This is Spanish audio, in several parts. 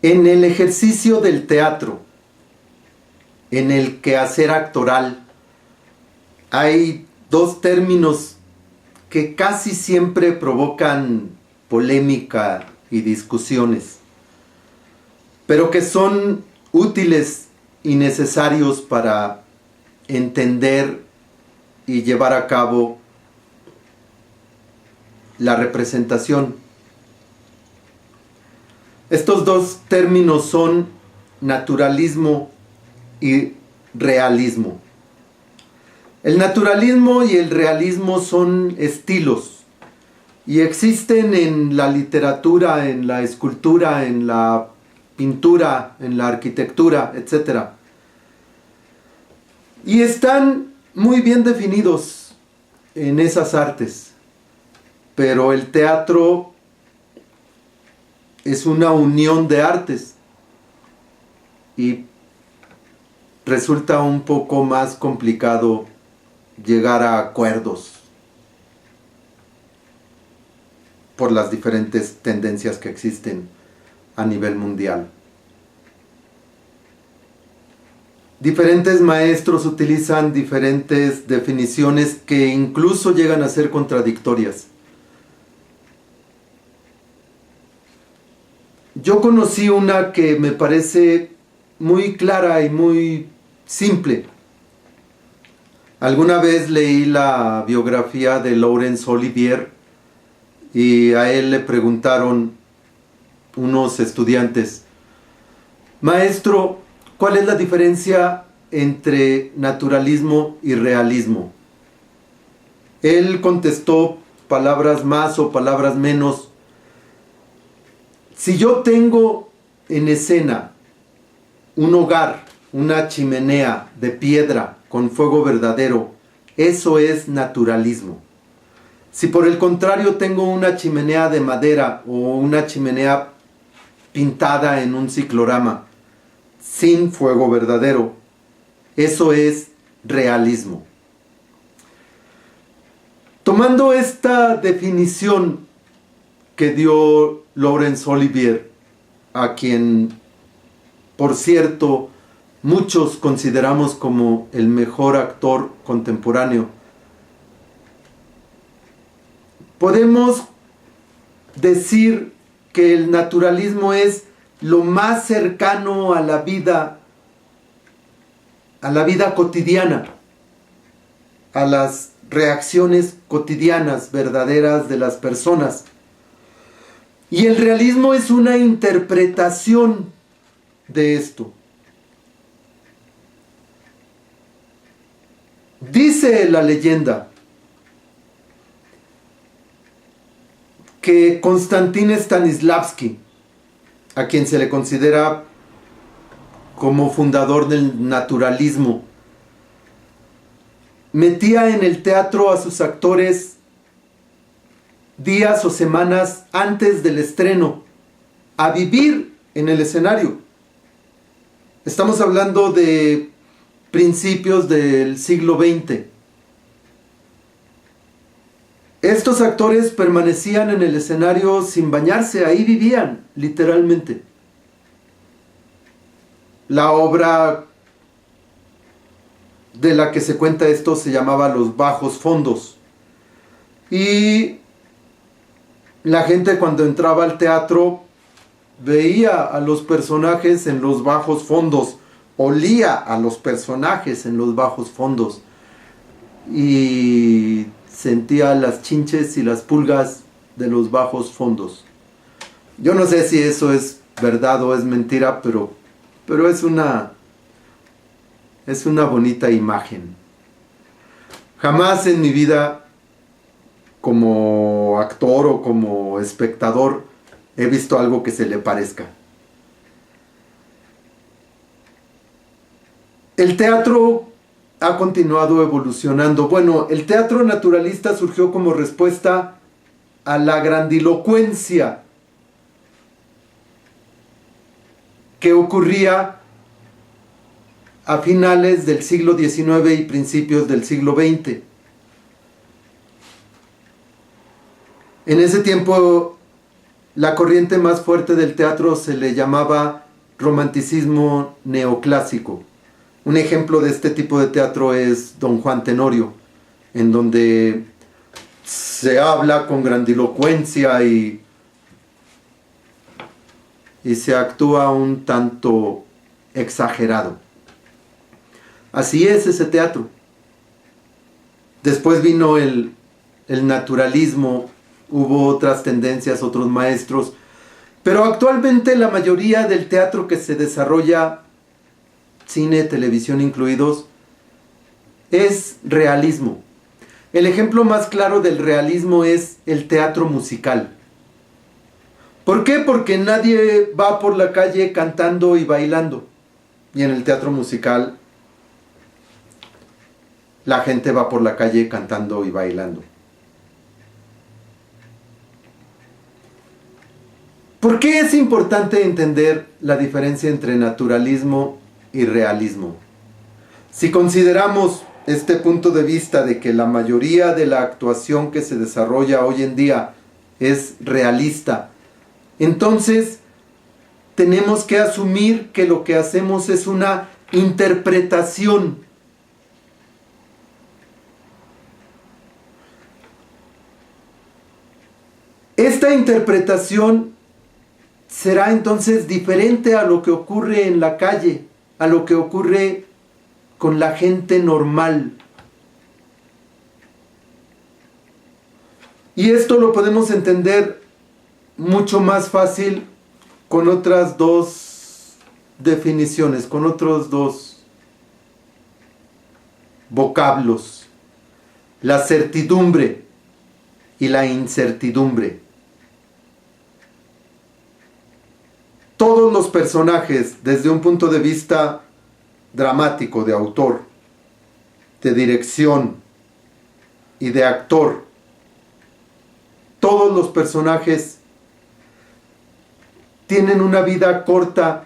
En el ejercicio del teatro, en el quehacer actoral, hay dos términos que casi siempre provocan polémica y discusiones, pero que son útiles y necesarios para entender y llevar a cabo la representación. Estos dos términos son naturalismo y realismo. El naturalismo y el realismo son estilos y existen en la literatura, en la escultura, en la pintura, en la arquitectura, etc. Y están muy bien definidos en esas artes, pero el teatro es una unión de artes y resulta un poco más complicado llegar a acuerdos por las diferentes tendencias que existen a nivel mundial. Diferentes maestros utilizan diferentes definiciones que incluso llegan a ser contradictorias. Yo conocí una que me parece muy clara y muy simple. Alguna vez leí la biografía de Laurence Olivier y a él le preguntaron unos estudiantes: maestro, ¿cuál es la diferencia entre naturalismo y realismo? Él contestó, palabras más o palabras menos: si yo tengo en escena un hogar, una chimenea de piedra con fuego verdadero, eso es naturalismo. Si por el contrario tengo una chimenea de madera o una chimenea pintada en un ciclorama sin fuego verdadero, eso es realismo. Tomando esta definición que dio Laurence Olivier, a quien, por cierto, muchos consideramos como el mejor actor contemporáneo, podemos decir que el naturalismo es lo más cercano a la vida cotidiana, a las reacciones cotidianas verdaderas de las personas. Y el realismo es una interpretación de esto. Dice la leyenda que Konstantin Stanislavski, a quien se le considera como fundador del naturalismo, metía en el teatro a sus actores días o semanas antes del estreno a vivir en el escenario. Estamos hablando de principios del siglo XX. Estos actores permanecían en el escenario sin bañarse, ahí vivían, literalmente. La obra de la que se cuenta esto se llamaba Los Bajos Fondos. Y la gente, cuando entraba al teatro, veía a los personajes en los bajos fondos, olía a los personajes en los bajos fondos y sentía las chinches y las pulgas de los bajos fondos. Yo no sé si eso es verdad o es mentira, pero es una bonita imagen. Jamás en mi vida, como actor o como espectador, he visto algo que se le parezca. El teatro ha continuado evolucionando. Bueno, el teatro naturalista surgió como respuesta a la grandilocuencia que ocurría a finales del siglo XIX y principios del siglo XX. En ese tiempo la corriente más fuerte del teatro se le llamaba romanticismo neoclásico. Un ejemplo de este tipo de teatro es Don Juan Tenorio, en donde se habla con grandilocuencia y se actúa un tanto exagerado. Así es ese teatro. Después vino el naturalismo, hubo otras tendencias, otros maestros, pero actualmente la mayoría del teatro que se desarrolla, cine, televisión incluidos, es realismo. El ejemplo más claro del realismo es el teatro musical. ¿Por qué? Porque nadie va por la calle cantando y bailando. Y en el teatro musical, la gente va por la calle cantando y bailando. ¿Por qué es importante entender la diferencia entre naturalismo y realismo? Si consideramos este punto de vista de que la mayoría de la actuación que se desarrolla hoy en día es realista, entonces tenemos que asumir que lo que hacemos es una interpretación. Esta interpretación será entonces diferente a lo que ocurre en la calle, a lo que ocurre con la gente normal. Y esto lo podemos entender mucho más fácil con otras dos definiciones, con otros dos vocablos: la certidumbre y la incertidumbre. Todos los personajes, desde un punto de vista dramático, de autor, de dirección y de actor, todos los personajes tienen una vida corta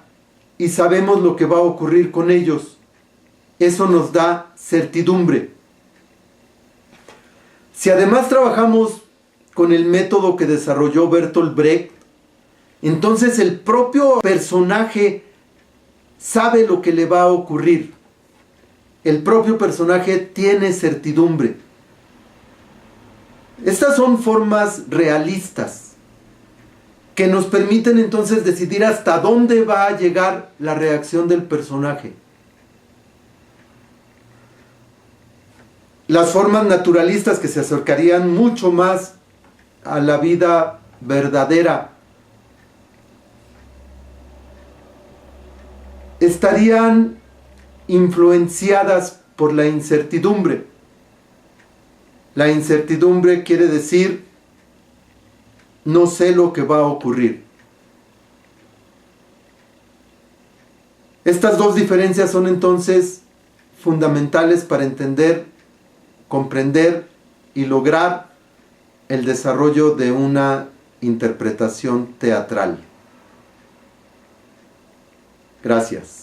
y sabemos lo que va a ocurrir con ellos. Eso nos da certidumbre. Si además trabajamos con el método que desarrolló Bertolt Brecht, entonces el propio personaje sabe lo que le va a ocurrir. El propio personaje tiene certidumbre. Estas son formas realistas que nos permiten entonces decidir hasta dónde va a llegar la reacción del personaje. Las formas naturalistas, que se acercarían mucho más a la vida verdadera, estarían influenciadas por la incertidumbre. La incertidumbre quiere decir: no sé lo que va a ocurrir. Estas dos diferencias son entonces fundamentales para entender, comprender y lograr el desarrollo de una interpretación teatral. Gracias.